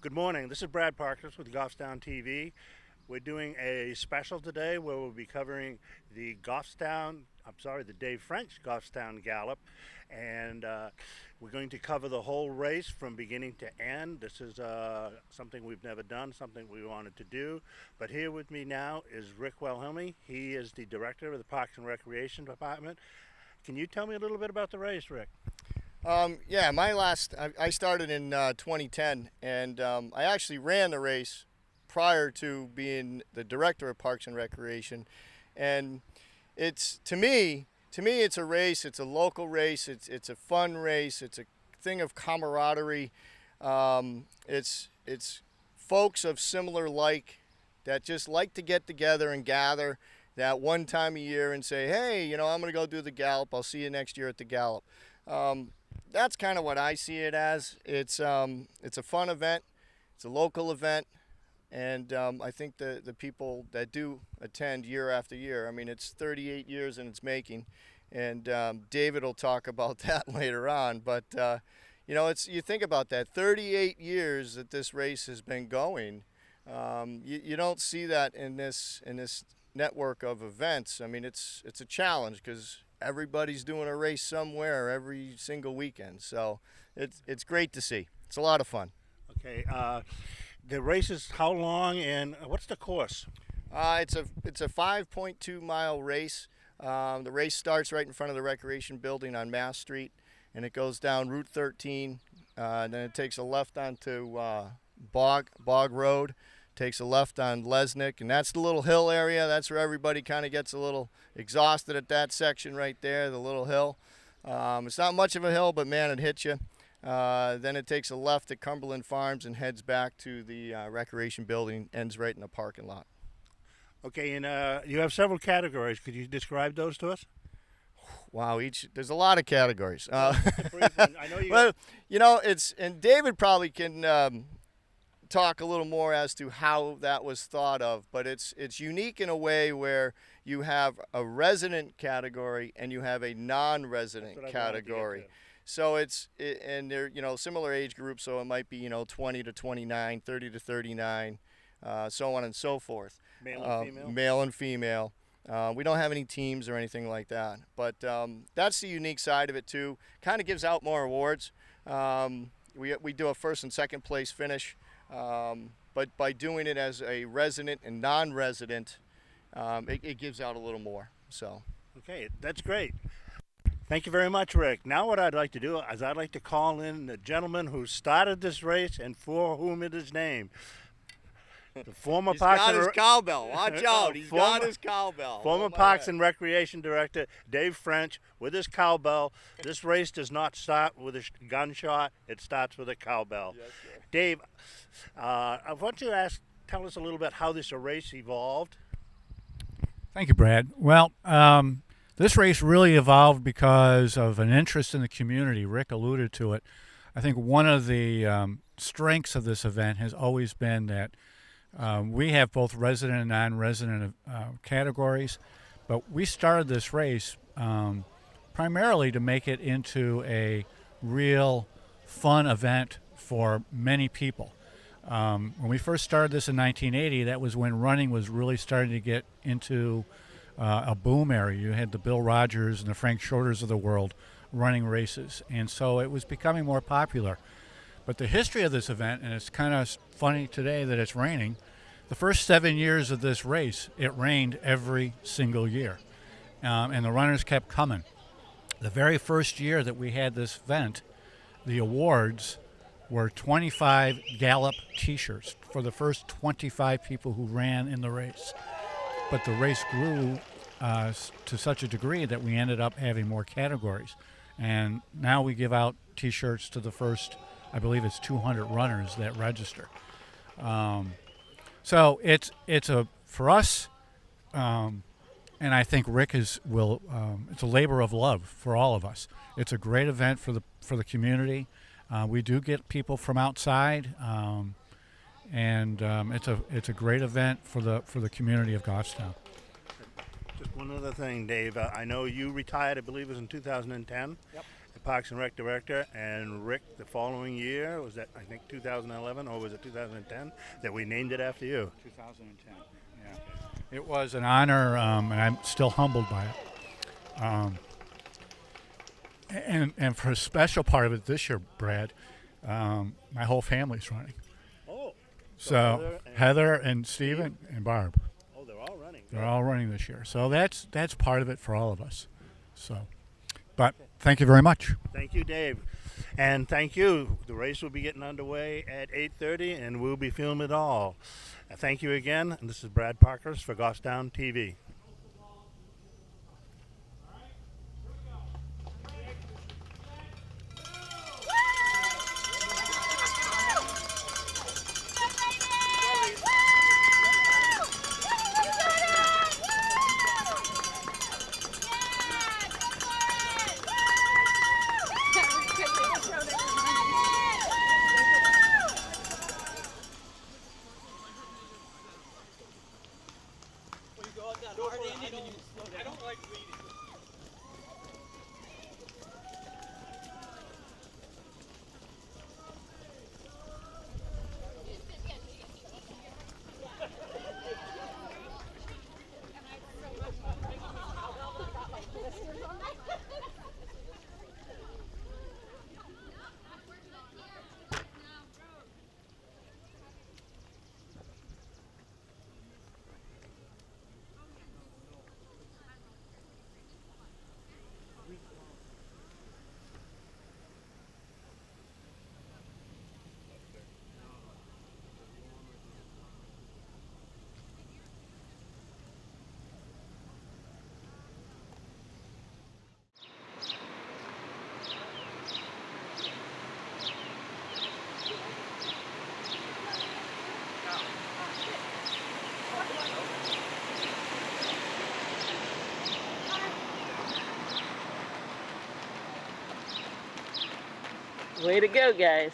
Good morning. This is Brad Parkers with Goffstown TV. We're doing a special today where we'll be covering the the Dave French Goffstown Gallop, and we're going to cover the whole race from beginning to end. This is something we've never done, something we wanted to do. But here with me now is Rick Wilhelmi. He is the director of the Parks and Recreation Department. Can you tell me a little bit about the race, Rick? I started in 2010, and I actually ran the race prior to being the director of Parks and Recreation. And to me, it's a race. It's a local race. It's a fun race. It's a thing of camaraderie. It's folks of similar that just like to get together and gather that one time a year and say, hey, I'm going to go do the Gallop. I'll see you next year at the Gallop. That's kind of what I see it as. It's a fun event. It's a local event. And I think the people that do attend year after year, it's 38 years in its making. And David will talk about that later on. But, you think about that, 38 years that this race has been going. You don't see that in this network of events. It's a challenge because everybody's doing a race somewhere every single weekend. So it's great to see. It's a lot of fun. Okay. The race is how long and what's the course? It's a 5.2 mile race. The race starts right in front of the Recreation Building on Mass Street, and it goes down Route 13. Then it takes a left onto Bog Road. Takes a left on Lesnick, and that's the little hill area. That's where everybody kind of gets a little exhausted at that section right there, the little hill. It's not much of a hill, but man, it hits you. Then it takes a left at Cumberland Farms and heads back to the Recreation Building, ends right in the parking lot. Okay, and you have several categories. Could you describe those to us? Wow, there's a lot of categories. I know you. And David probably can talk a little more as to how that was thought of, but it's unique in a way where you have a resident category and you have a non-resident category. So and they're similar age groups, so it might be 20 to 29, 30 to 39, so on and so forth. Male and female. Male and female. We don't have any teams or anything like that, but that's the unique side of it too. Kind of gives out more awards. We do a first and second place finish. But by doing it as a resident and non-resident, it gives out a little more. So. Okay, that's great. Thank you very much, Rick. Now what I'd like to do is I'd like to call in the gentleman who started this race and for whom it is named. The former He's got his cowbell. Watch out. He's got his cowbell. Former Parks and Recreation Director Dave French with his cowbell. This race does not start with a gunshot. It starts with a cowbell. Yes, sir. Dave, I want you to tell us a little bit how this race evolved. Thank you, Brad. Well, this race really evolved because of an interest in the community. Rick alluded to it. I think one of the strengths of this event has always been that we have both resident and non-resident categories, but we started this race primarily to make it into a real fun event for many people. When we first started this in 1980, that was when running was really starting to get into a boom area. You had the Bill Rogers and the Frank Shorters of the world running races, and so it was becoming more popular. But the history of this event, and it's kind of funny today that it's raining, the first 7 years of this race, it rained every single year, and the runners kept coming. The very first year that we had this event, the awards were 25 Gallop t-shirts for the first 25 people who ran in the race. But the race grew to such a degree that we ended up having more categories. And now we give out t-shirts to the first, I believe it's 200 runners that register. So it's for us, and I think Rick it's a labor of love for all of us. It's a great event for the community. We do get people from outside, and it's a great event for the community of Goffstown. Just one other thing, Dave. I know you retired, I believe it was in 2010. Yep. the Parks and Rec director, and Rick, the following year, was that, I think, 2011, or was it 2010, that we named it after you? 2010. Yeah. It was an honor, and I'm still humbled by it. And for a special part of it this year, Brad, my whole family's running. Oh. So Heather and Stephen and Barb. Oh, they're all running. They're all running this year. So that's part of it for all of us. So, but thank you very much. Thank you, Dave. And thank you. The race will be getting underway at 8:30, and we'll be filming it all. Thank you again. And this is Brad Parkhurst for Goffstown TV. Way to go, guys.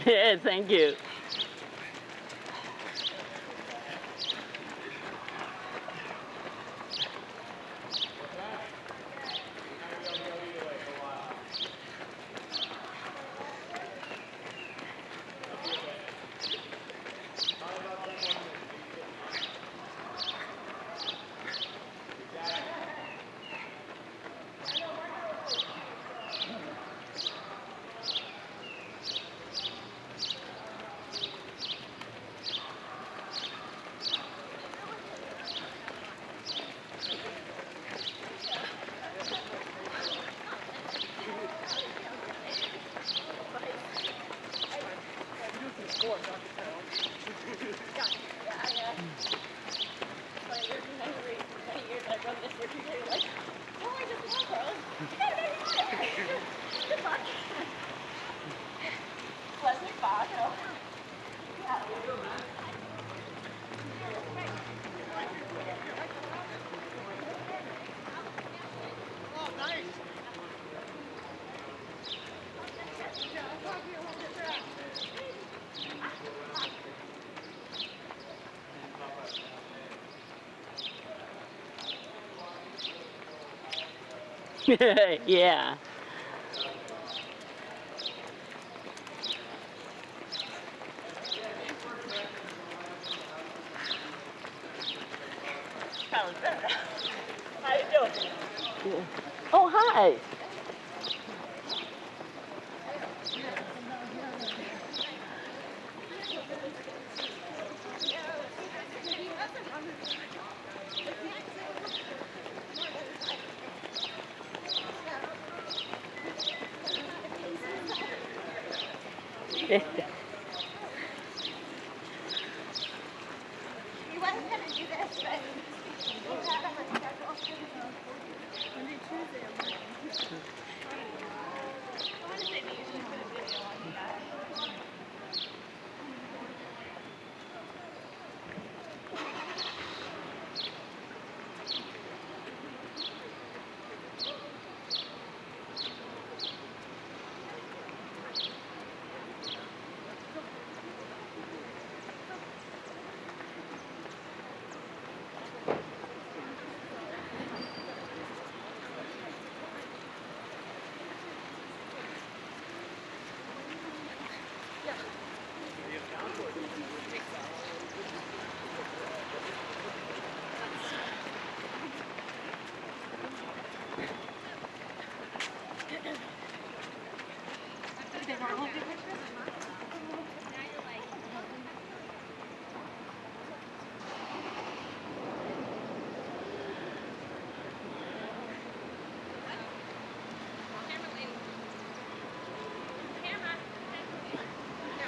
Yeah, thank you. Yeah. How you doing? Yeah. Oh, hi. We wasn't gonna do this, but we got on my schedule. Monday, Tuesday, I'm working. I want to say we usually put a video on that.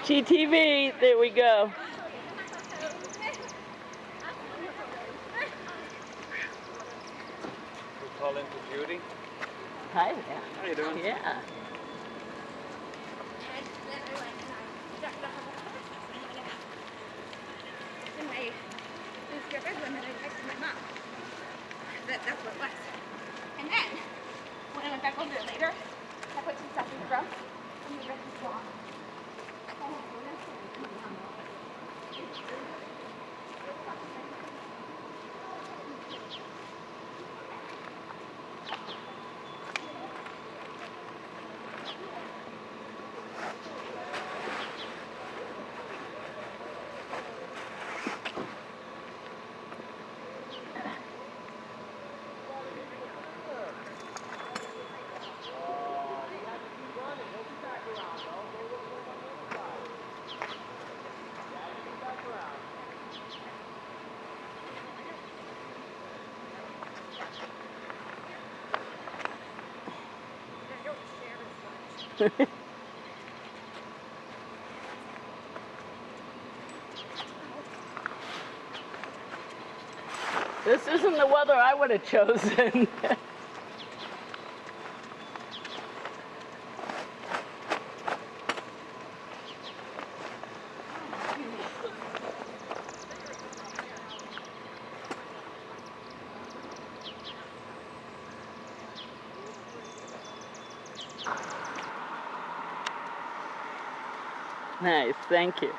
GTV, there we go. We'll call in for Judy. Hi there. How you doing? Yeah. In my newspaper, when I texted my mom. That's what it was. And then, when I went back over there later, I put some stuff in the drum, and the rest was gone. This isn't the weather I would have chosen. Nice, thank you.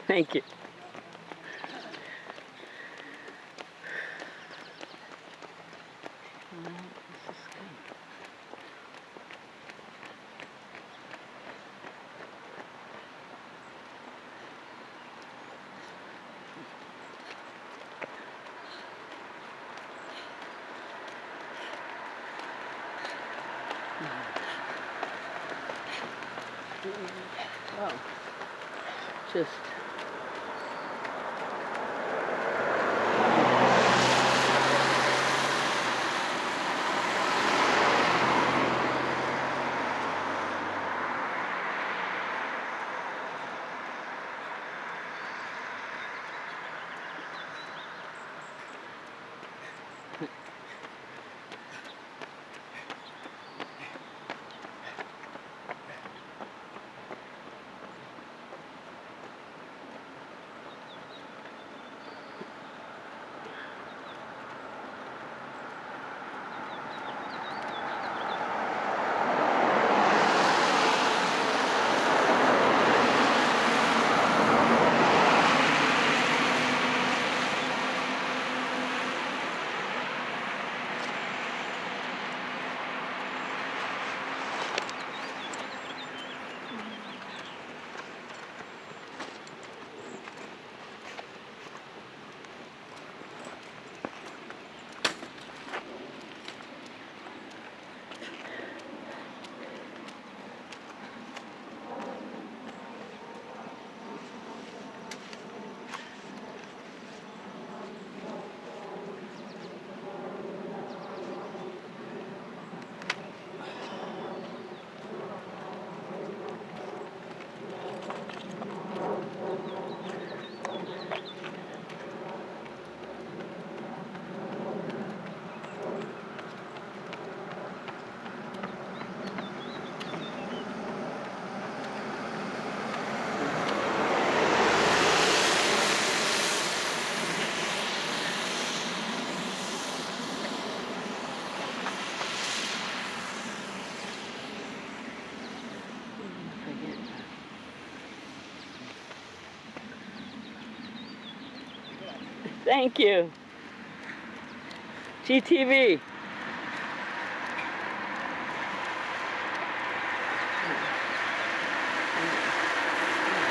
Thank you. Oh, just. Thank you. GTV.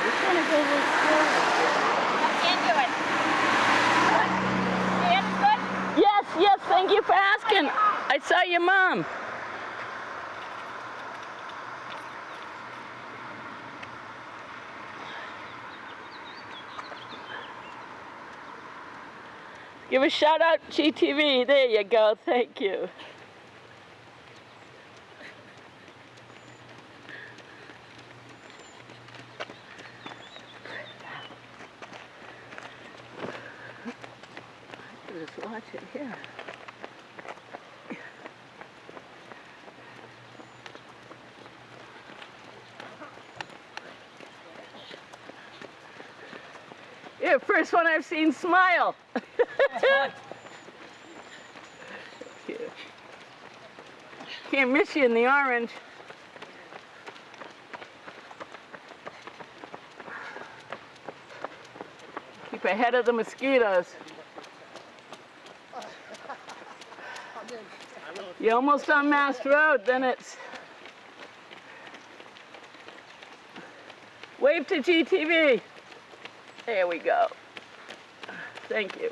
Which one of those is good? Can't do it. Good? Stand is good? Yes, yes, thank you for asking. I saw your mom. Give a shout out, GTV. There you go. Thank you. Just watch it here. Yeah, first one I've seen smile. Thank you. Can't miss you in the orange. Keep ahead of the mosquitoes. You're almost on Mass Road, then it's... Wave to GTV. There we go. Thank you.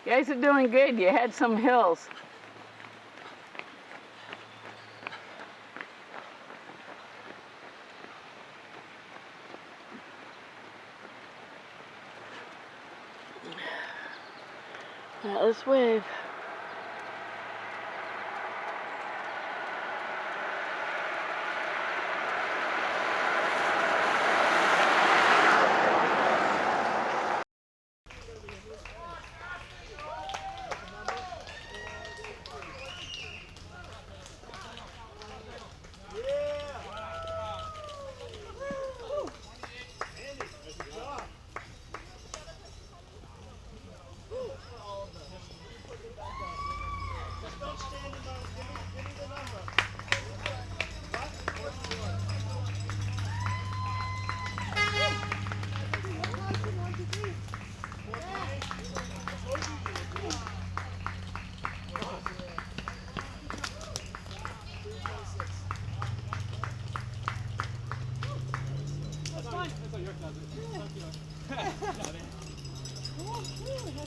You guys are doing good. You had some hills. Now let's wave.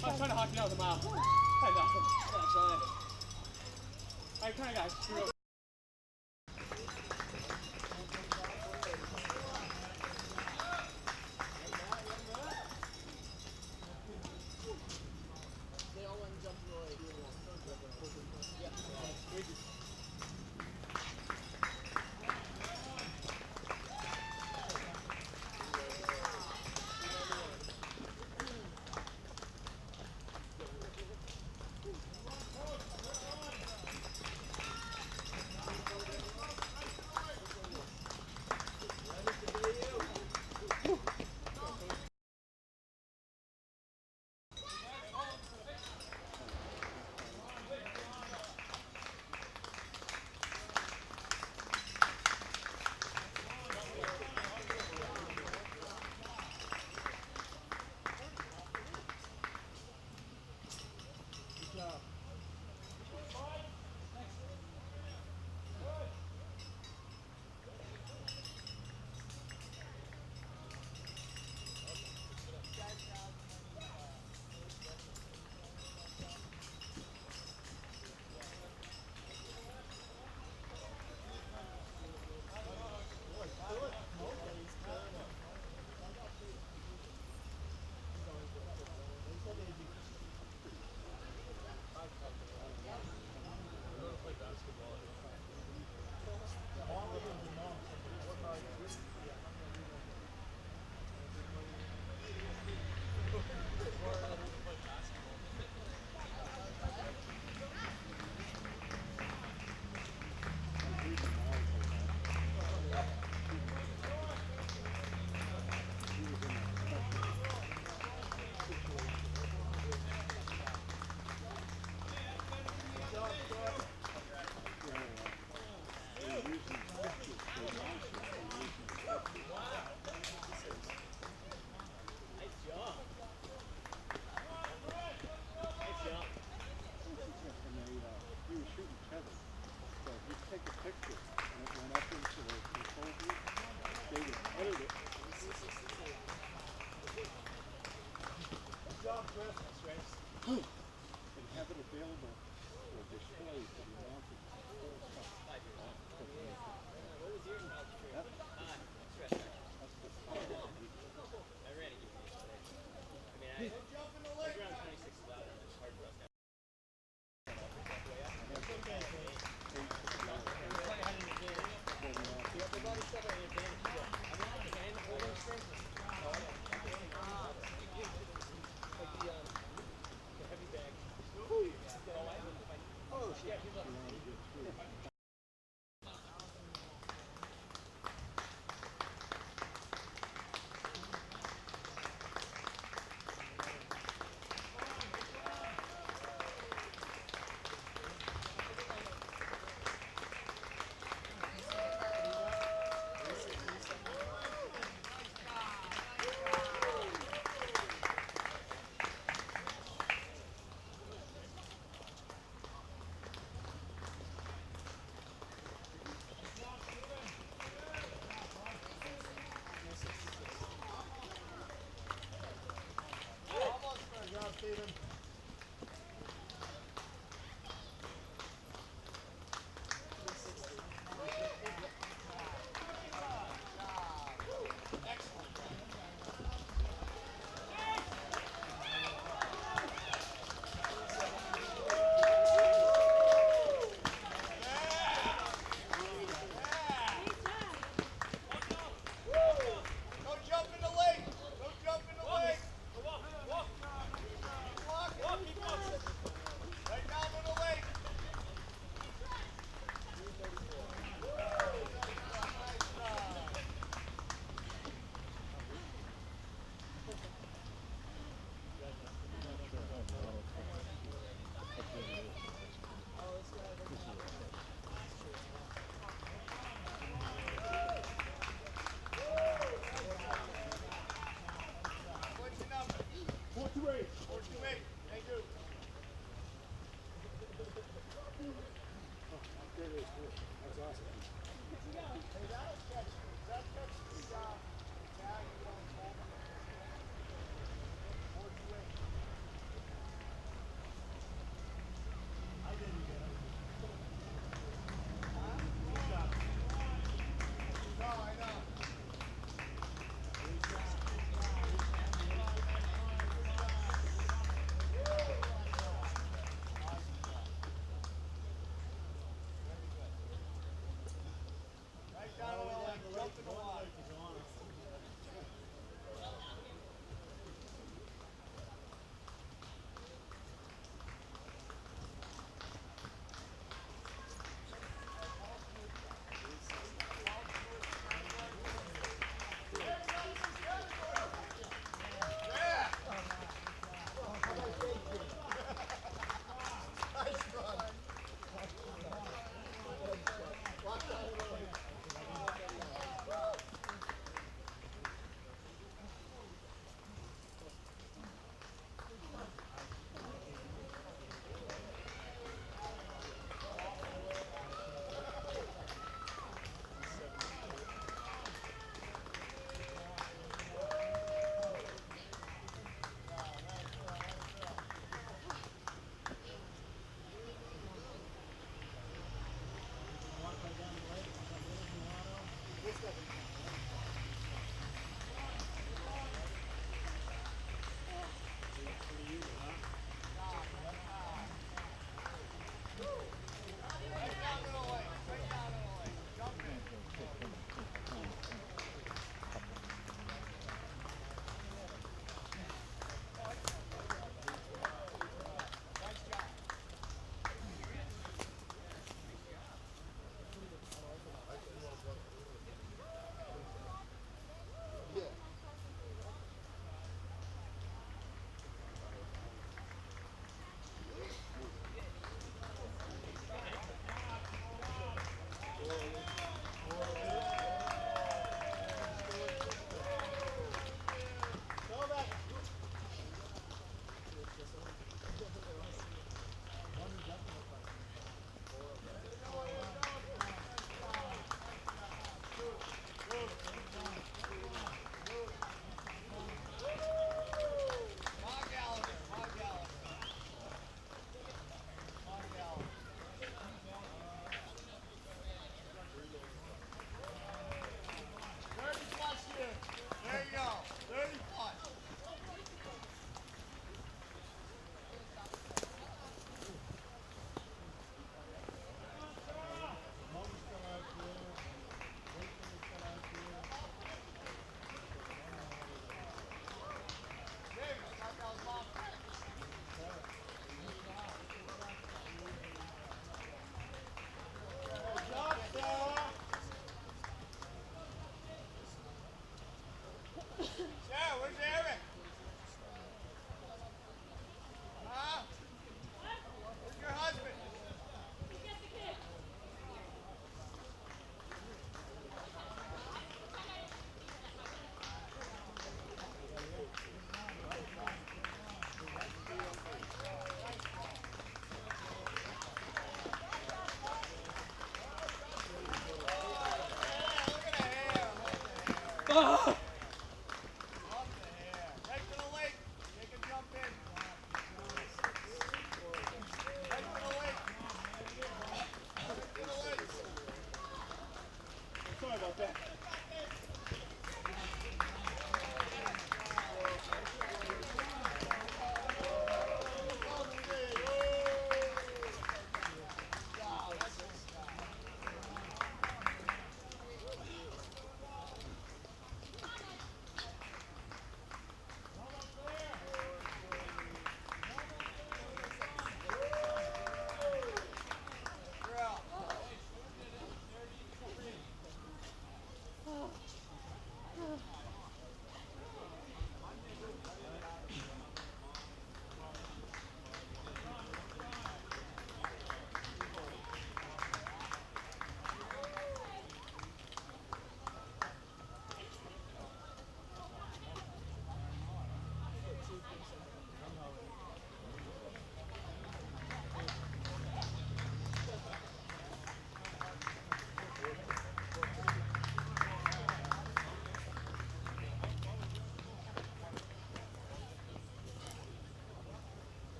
I was trying to hawk you out of the mouth. I know. I kind of got screwed.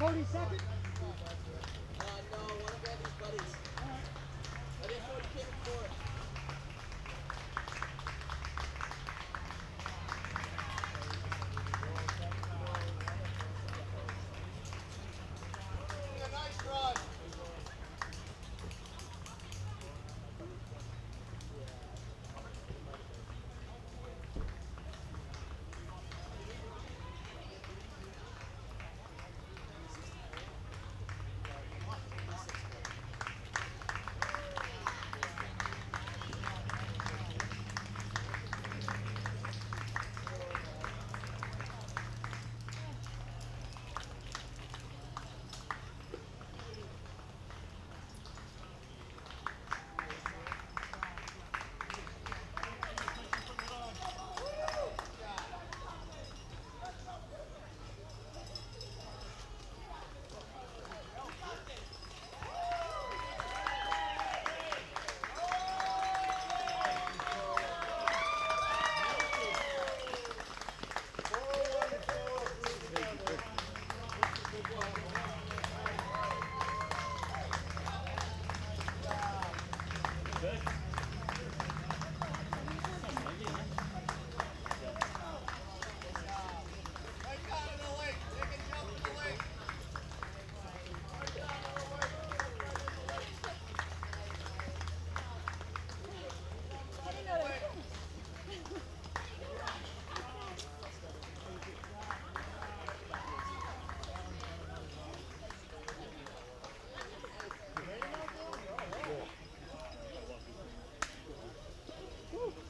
Cody second? No, one of Andy's buddies. I didn't know he came before. Nice run.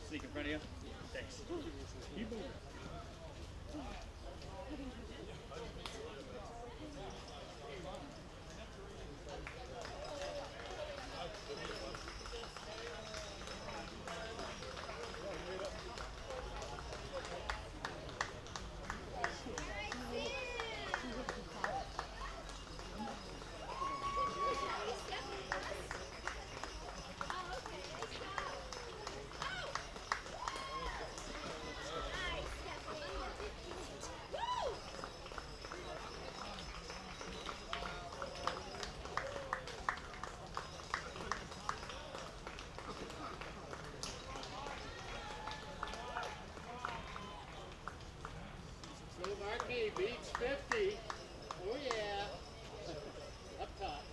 Sneak in front of you. Thanks. Marquee beats 50. Oh yeah. Up top.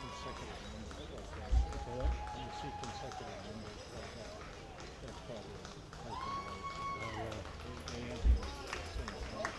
consecutive numbers like that. When you see consecutive numbers like that, that's probably a typo. They answer the same time.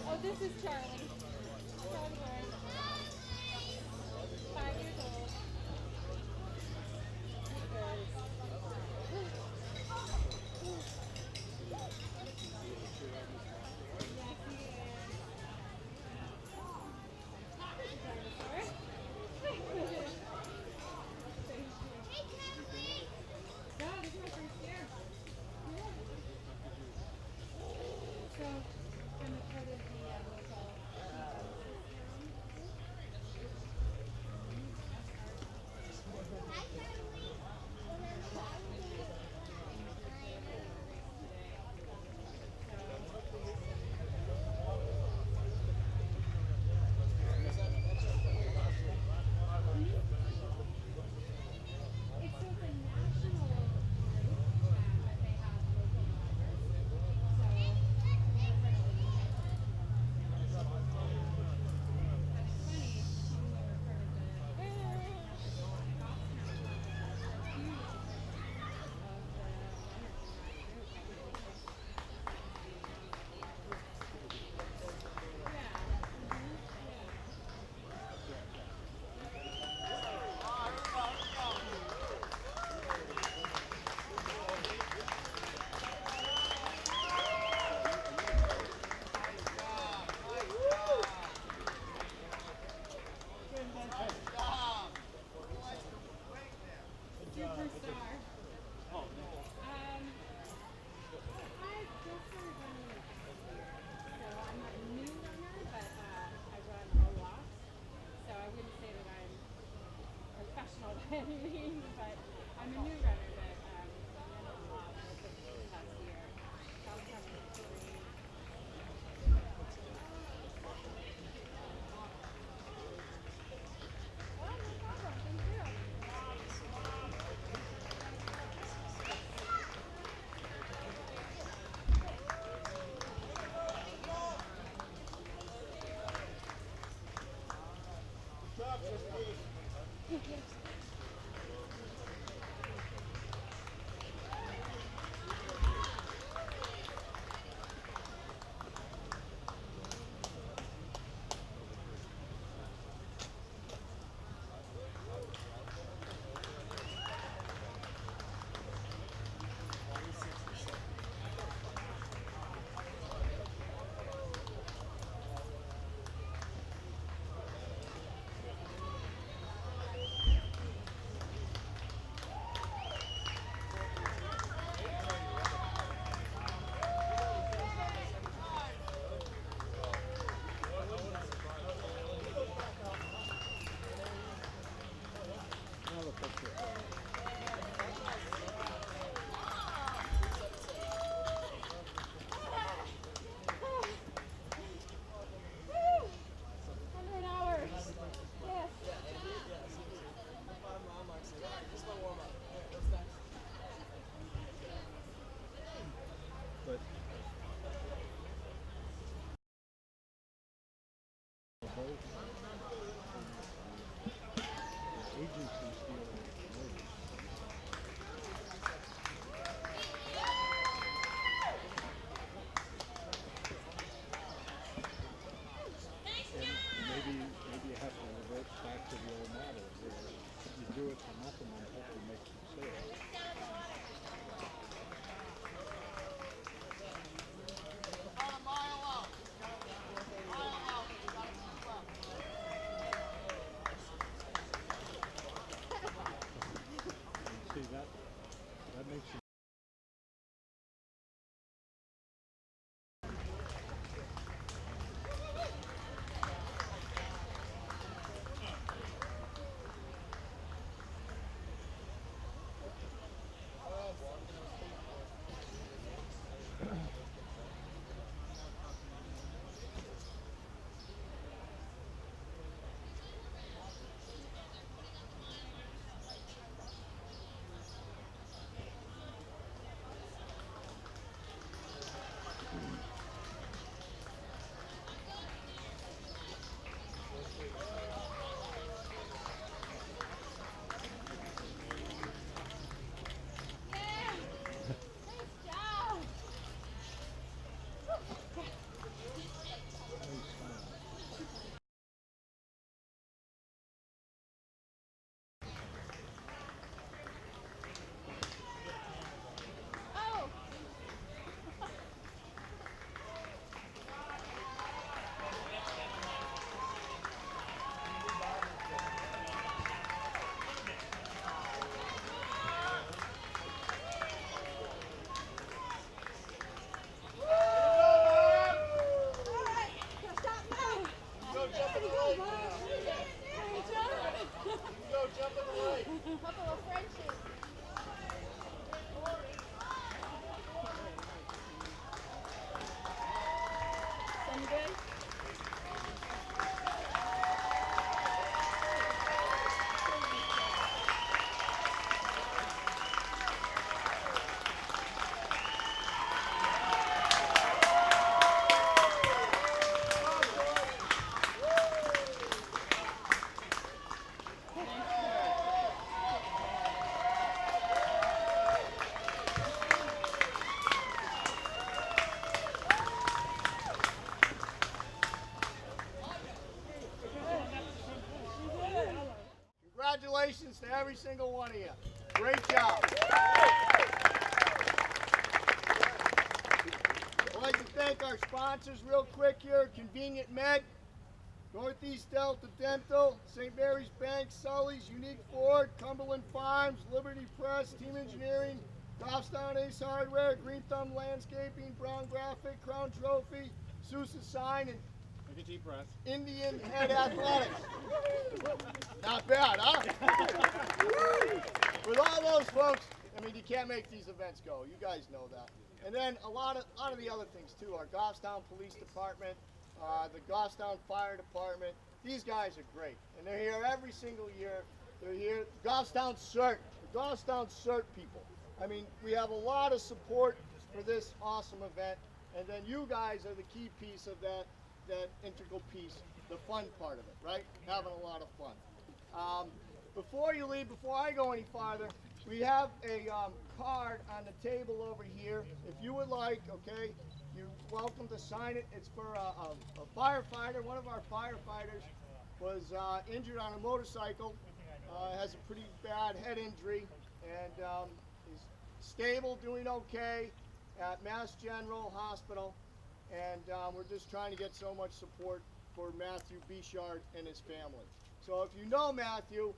Oh, this is Charlie. Charlie boy. 5 years old. But I'm a new runner, but I ran a lot this past year. So I'm coming to Oh, no problem. Thank you. both. Agencies deal with murders. And maybe you have to revert back to the old model where you do it for nothing and hope you make some sales. And see that makes you Congratulations to every single one of you. Great job. I'd like to thank our sponsors real quick here. Convenient Med, Northeast Delta Dental, St. Mary's Bank, Sully's, Unique Ford, Cumberland Farms, Liberty Press, Team Engineering, Goffstown Ace Hardware, Green Thumb Landscaping, Brown Graphic, Crown Trophy, Sousa Sign, and Take a deep breath. Indian Head Athletics. Not bad, huh? With all those folks, I mean, you can't make these events go. You guys know that. And then a lot of the other things too. Our Goffstown Police Department, the Goffstown Fire Department. These guys are great, and they're here every single year. They're here. Goffstown CERT, the Goffstown CERT people. I mean, we have a lot of support for this awesome event, and then you guys are the key piece of that integral piece, the fun part of it, right? Having a lot of fun. Before you leave, before I go any farther, we have a card on the table over here. If you would like, okay, you're welcome to sign it. It's for a firefighter. One of our firefighters was injured on a motorcycle, has a pretty bad head injury, and is stable, doing okay at Mass General Hospital. And we're just trying to get so much support for Matthew Bichard and his family. So if you know Matthew,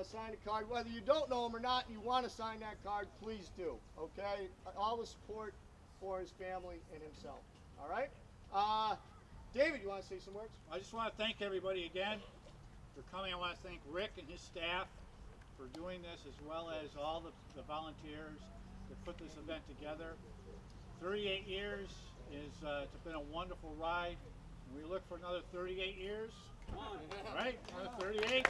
sign a card. Whether you don't know him or not, and you want to sign that card, please do, okay? All the support for his family and himself, all right? David, you want to say some words? I just want to thank everybody again for coming. I want to thank Rick and his staff for doing this, as well as all the volunteers that put this event together. 38 years is it's been a wonderful ride, and we look for another 38 years. Right? Another 38.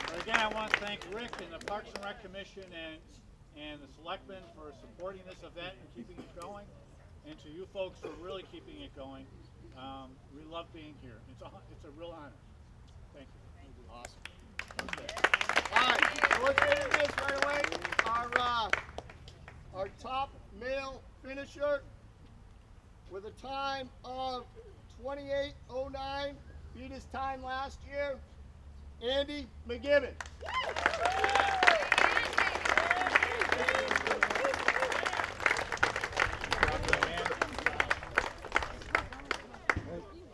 But again, I want to thank Rick and the Parks and Rec Commission and the selectmen for supporting this event and keeping it going, and to you folks for really keeping it going. We love being here. It's a real honor. Thank you. Awesome. Okay. All right, so let's get into this right away. Our top male finisher with a time of 28:09, beat his time last year, Andy McGibbon.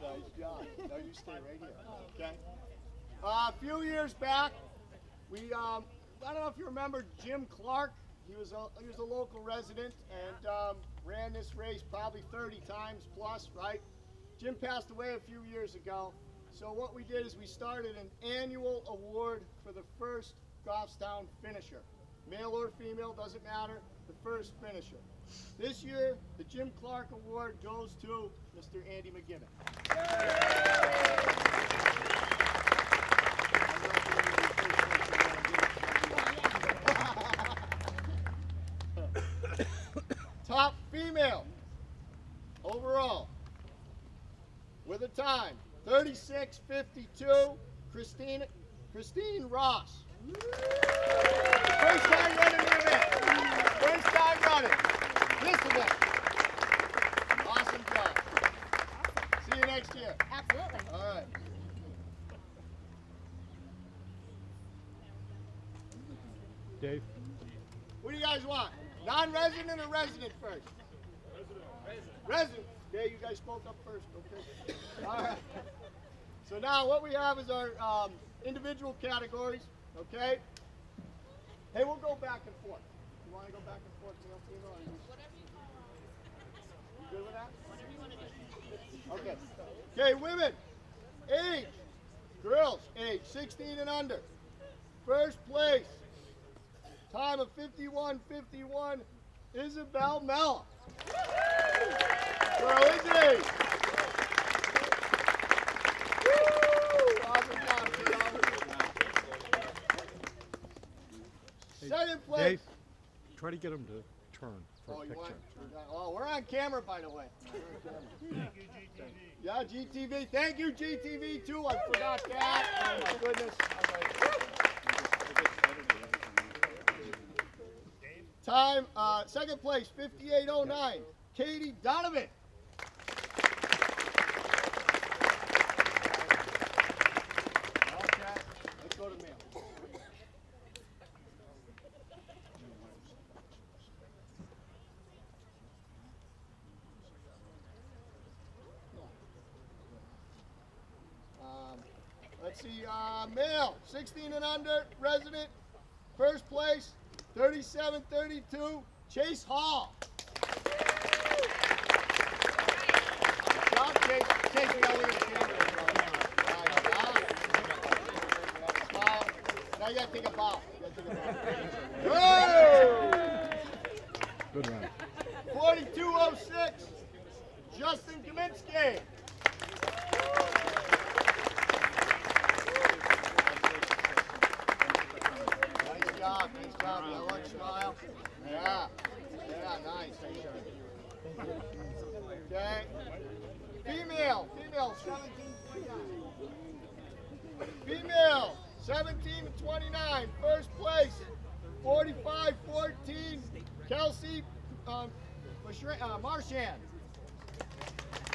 Nice job. Now you stay right here. Okay. A few years back, we I don't know if you remember Jim Clark. He was a local resident and ran this race probably 30 times plus, right? Jim passed away a few years ago. So what we did is we started an annual award for the first Goffstown finisher. Male or female, doesn't matter, the first finisher. This year, the Jim Clark Award goes to Mr. Andy McGibbon. Top female overall with a time 36:52, Christine Ross. First time running the event. First time running this event. Awesome job. See you next year. Absolutely. All right. Dave? What do you guys want? Non-resident or resident first? Resident. Okay, you guys spoke up first. Okay. All right. So now what we have is our individual categories. Okay. Hey, we'll go back and forth. You want to go back and forth, male, female, or you good with that? Whatever you want to do. Okay. Okay, women. Age. Girls. Age 16 and under. First place. Time of 51:51. Isabel Mella. Girl, Izzy. Woo! Awesome job, kiddo. Second place. Dave, try to get him to turn for a You picture. want? Oh, we're on camera, by the way. Thank you, GTV. Yeah, GTV. Thank you, GTV, too. I forgot that. Oh, my goodness. Time, second place, 58:09. Katie Donovan. Okay, let's go to mail. Let's see, male, 16 and under, resident, first place, 37:32, Chase Hall. Good job, Chase. Chase, we gotta look at the camera. Smile. Now you gotta take a bow. Good run. 42:06, Justin Kaminsky. Nice job. I like smile. Yeah, nice. Okay. Female, 17 to 29. First place, 45:14, Kelsey Marchand.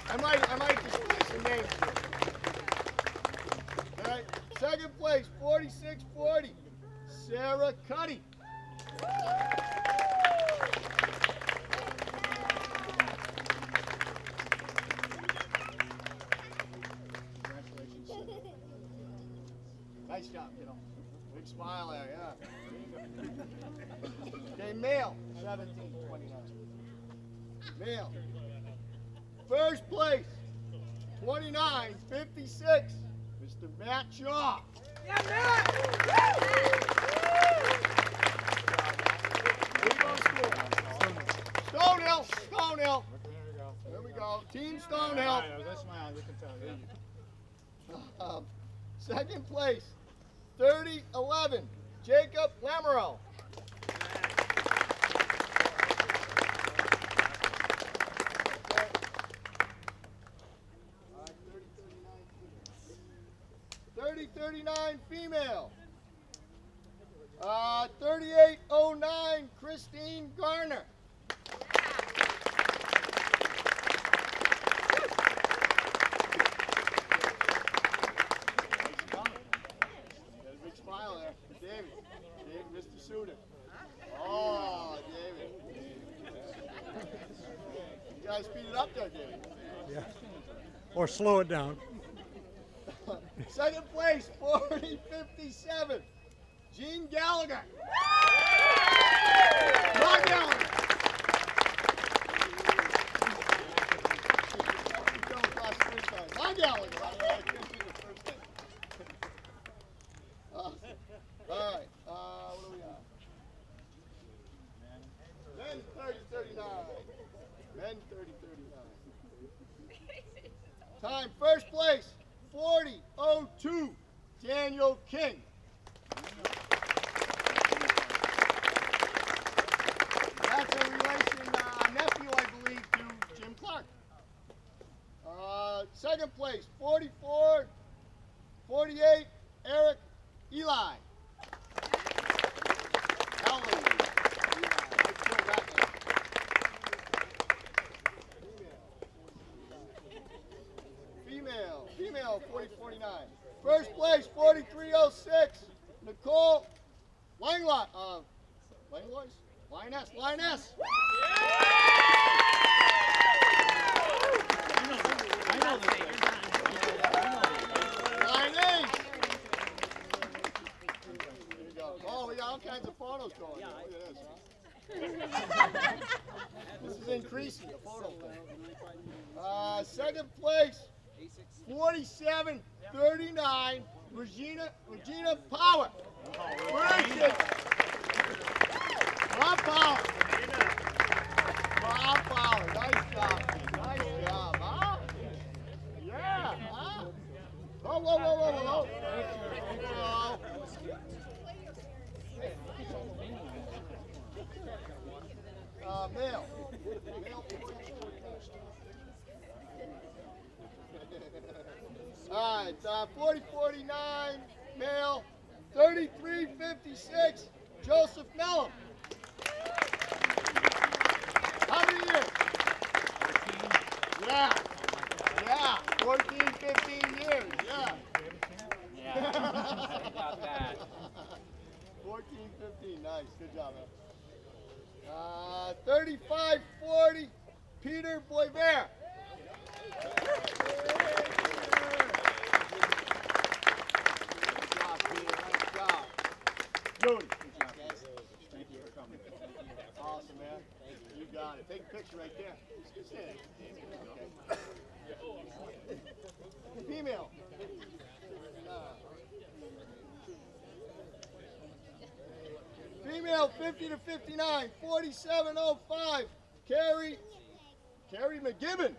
I might display some names here. Okay. Second place, 46:40. Sarah Cuddy. Congratulations, Sarah. Nice job, kiddo. Big smile there, yeah. Okay, male, 17:29. Male. First place, 29:56, Mr. Matt Shaw. Yeah, Matt! Stonehill. There we go. Team Stonehill. That's smile. You can tell. Second place, 30:11, Jacob Lamoureux. 30-39 female. 3809 Christine Garner. Big smile there. David, Mr. Suda. Oh, David. You guys speed it up there, David. Yeah. Or slow it down. Second place, 40-57, Gene Gallagher. John Gallagher. He's going across the finish line. John Gallagher. I can't see the first thing. All right. What do we got? Men 30-39. Men 30-39. Time, first place, 40-02, Daniel King. That's a relation, nephew, I believe, to Jim Clark. Second place, 44-48, Eric Eli. Female, 40-49. First place, 43-06, Nicole Langlois. Langlois? Lioness. Lioness. Lioness. There you go. Oh, we got all kinds of photos going. Look at this. This is increasing the photo thing. Second place, 47-39, Regina Power. Where is it? Bob Power. Bob Power. Nice job. Nice job, huh? Yeah, huh? Whoa, whoa, whoa, whoa, whoa. Male. All right, 40-49, male, 33-56, Joseph Mellon. How many years? 14. Yeah, 14, 15 years, yeah. About that. 14, 15, nice, good job, man. 35-40, Peter Boisvert. Moody. Good job, guys. Thank you for coming. Awesome, man. You got it. Take a picture right there. Okay. Female. Female, 50-59, 47-05, Carrie McGibbon.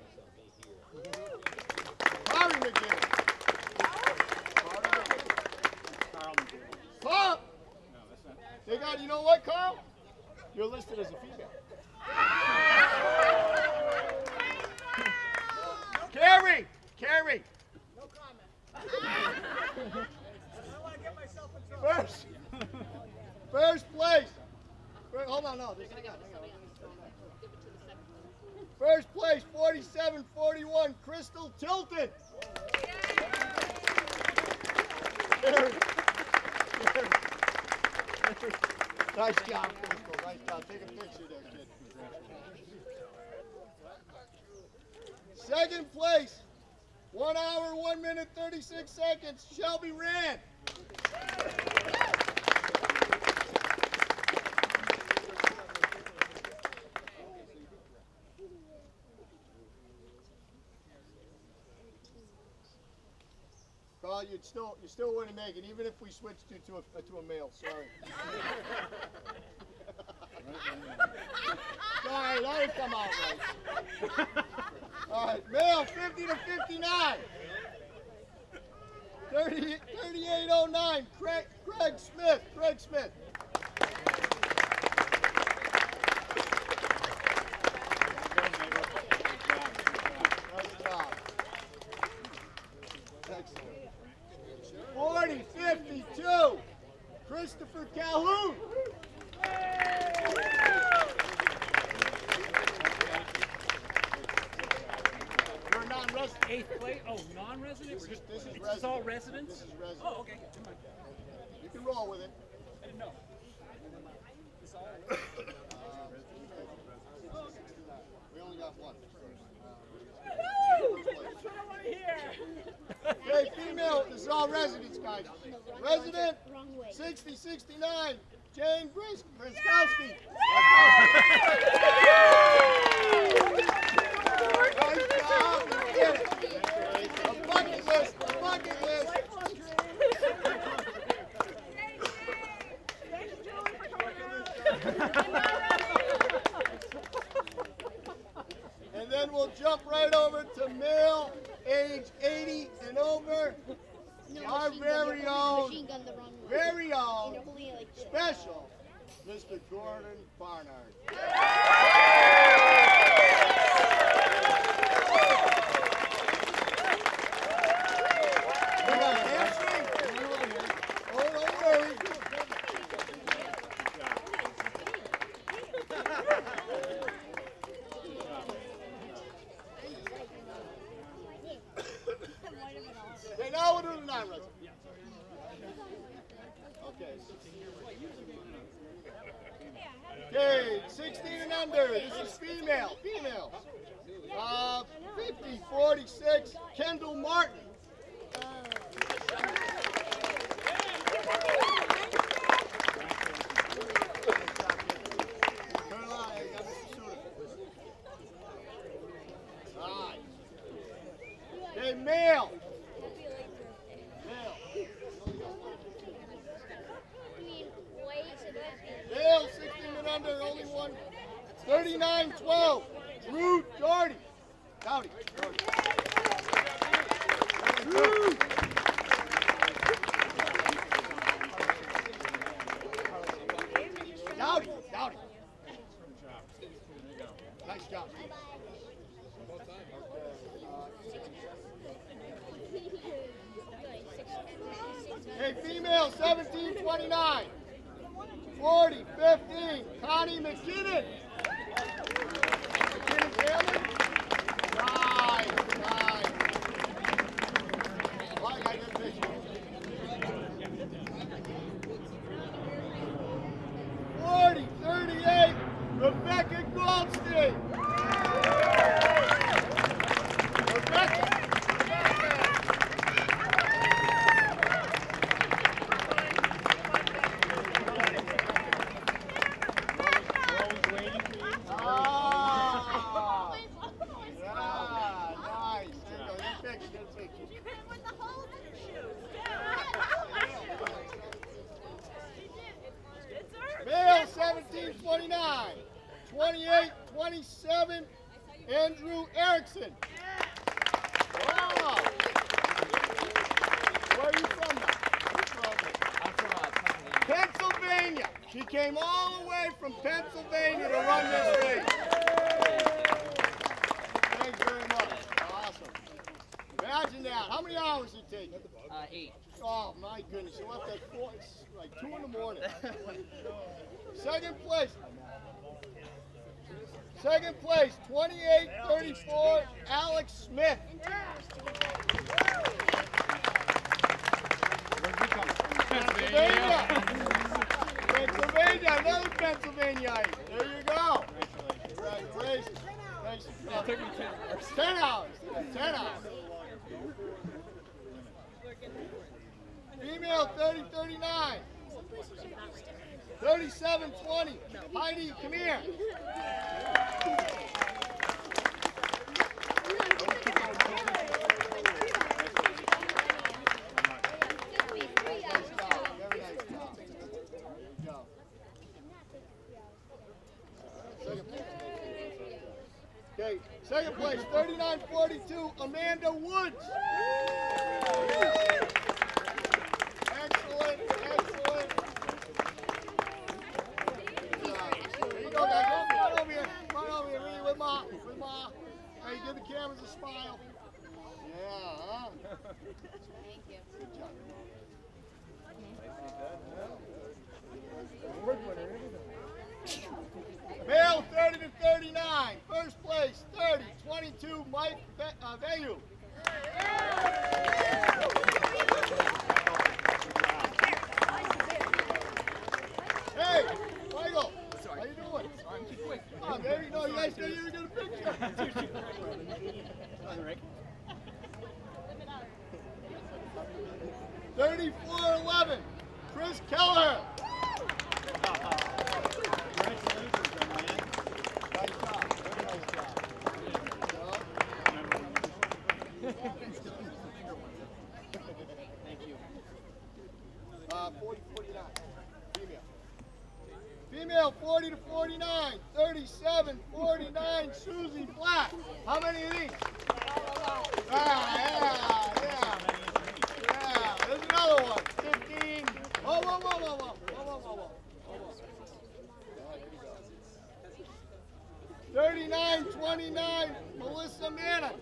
Carrie McGibbon. Carl. They got, you know what, Carl? You're listed as a female. Carrie. No comment. I don't want to get myself in trouble. First place. Hold on, no. Hang on. First place, 47-41, Crystal Tilton. Nice job, Crystal. Nice job. Take a picture there, kid. Second place, 1 hour, 1 minute, 36 seconds, Shelby Rand. Carl, you still wouldn't make it, even if we switched you to a male. Sorry. Sorry, that didn't come out right. All right, male, 50-59. 38-09, Craig Smith. Nice job. Excellent. 40-52, Christopher Calhoun. You're a non-resident. 8th place? Oh, non-resident? This is It's resident. all residents? This is resident. Oh, okay. You can roll with it. I didn't know. We only got one. That's what I want to hear. Hey, female, this is all residents, guys. Resident, 60-69, Jane Briskowski. Nice job, you did it. A bucket list, a bucket list. And then we'll jump right over to male, age 80 and over. Our very own, special, Mr. Gordon Barnard. We got a hamstring. Oh, don't worry. Okay, now we'll do the non-resident. Okay. Okay, 16 and under. This is female. Females. 50-46, Kendall Martin. Okay, male. Male, 16 and under, only one. 39-12, Drew Doherty. Dowdy. Drew. Dowdy. Dowdy. Nice job. Hey, female, 17-29. 40-15, Connie McKinnon. McKinnon family? Nice, nice. Oh, I got your picture. 40-38, Rebecca Goldstein. Rebecca. Male 17-29, 28-27, Andrew Erickson. Wow. Where are you from now? I'm from Pennsylvania. She came all the way from Pennsylvania to run this race. Thanks very much. Awesome. Imagine that. How many hours did it take? 8. Oh my goodness, you left at 4, it's like 2 in the morning. Second place, 28-34, Alex Smith. Pennsylvania. Pennsylvania, another Pennsylvaniaite. There you go. Congratulations. Thanks. It took me 10 hours. 10 hours. 10 hours. Female 30-39. 37-20. Heidi, come here. Okay, second place, 39-42, Amanda Woods. Excellent, excellent. Here you go, guys. Come over here. Come over here. Really, with Ma. With Ma. Hey, give the cameras a smile. Yeah, huh? Thank you. Good job. 22, Mike Vayu. Hey, Michael, how you doing? Come on, baby. No, you guys said you were going to picture. 34-11, Chris Keller. Thank you. 40-49, female. Female, 40-49, 37-49, Susie Black. How many of these? Yeah. There's another one. 15. Whoa. 39-29, Melissa Manna.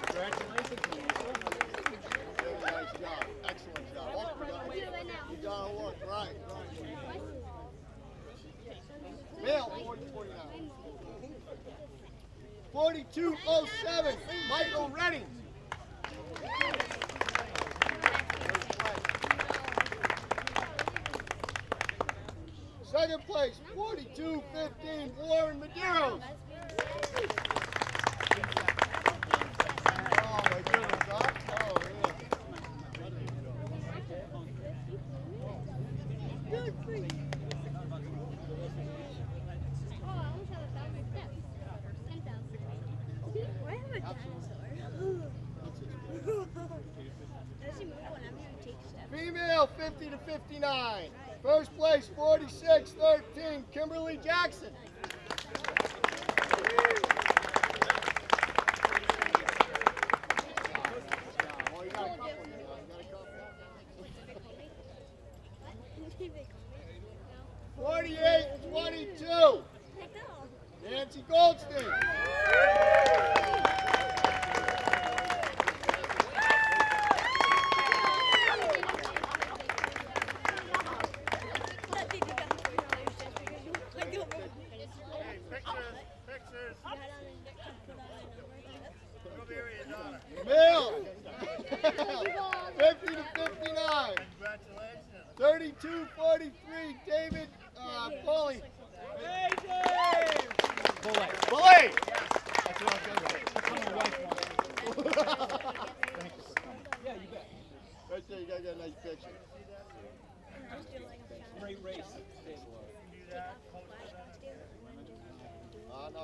Congratulations. Very nice job. Excellent job. You gotta look. Right. Male, 40-49. 42-07, Michael Redding. Second place, 42-15, Warren Medeiros. Oh my goodness, huh? Oh yeah. Female, 50-59. First place, 46-13, Kimberly Jackson. Oh, you got a couple, you got a couple. 48-22, Nancy Goldstein. Male, 50-59. 32-43, David Bully. Hey, Dave! Bully! That's what I was going to Yeah, you bet. Right there, you gotta get a nice picture. Great race. No,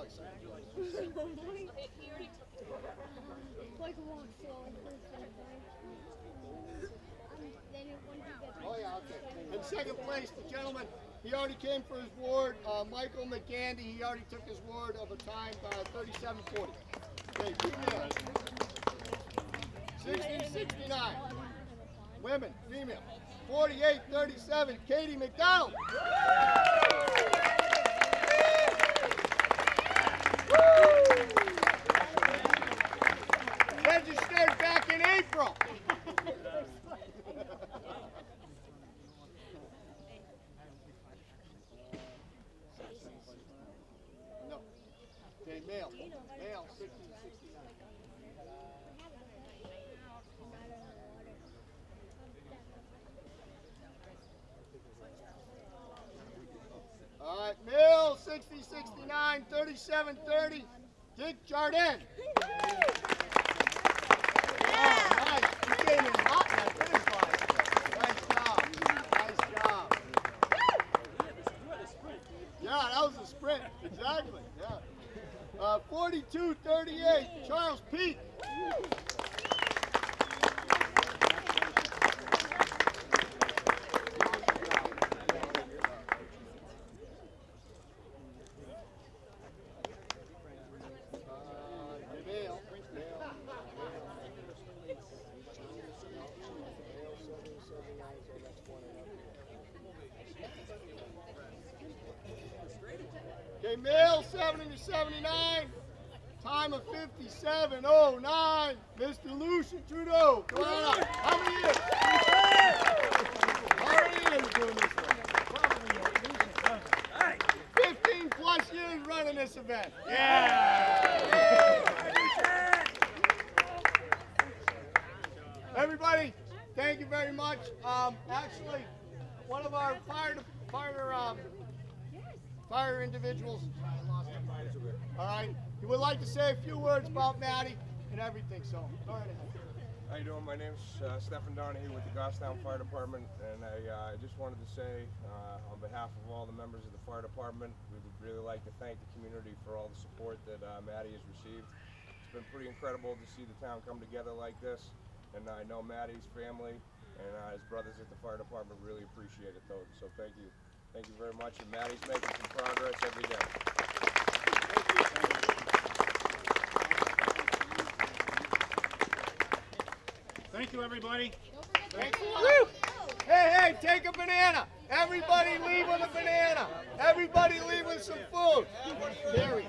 oh yeah, okay. In second place, the gentleman, he already came for his ward, Michael McGandy. He already took his ward of a time 37-40. Okay, female. 60-69. Women, female. 48-37, Katie McDonald. Registered back in April. No. Okay, male. Male, 60-69. All right, male, 60-69, 37-30, Dick Jardin. Oh, nice. You came in hot in that finish line. Nice job. Yeah, that was a sprint. Exactly. Yeah. 42-38, Charles Peak. Okay, male 70-79, time of 57:09. Mr. Lucian Trudeau, come on up. How many years? How many years doing this one? 15 plus who's running this event? Everybody, thank you very much. Actually, one of our fire individuals, all right, he would like to say a few words about Maddie and everything, so go right ahead. How you doing? My name's Stephen Donahue with the Goffstown Fire Department, and I just wanted to say, on behalf of all the members of the fire department, we would really like to thank the community for all the support that Maddie has received. It's been pretty incredible to see the town come together like this, and I know Maddie's family and his brothers at the fire department really appreciate it, though. So thank you. Thank you very much, and Maddie's making some progress every day. Thank you, everybody. Thanks a lot. Hey, take a banana. Everybody leave with a banana. Everybody leave with some food. Gary.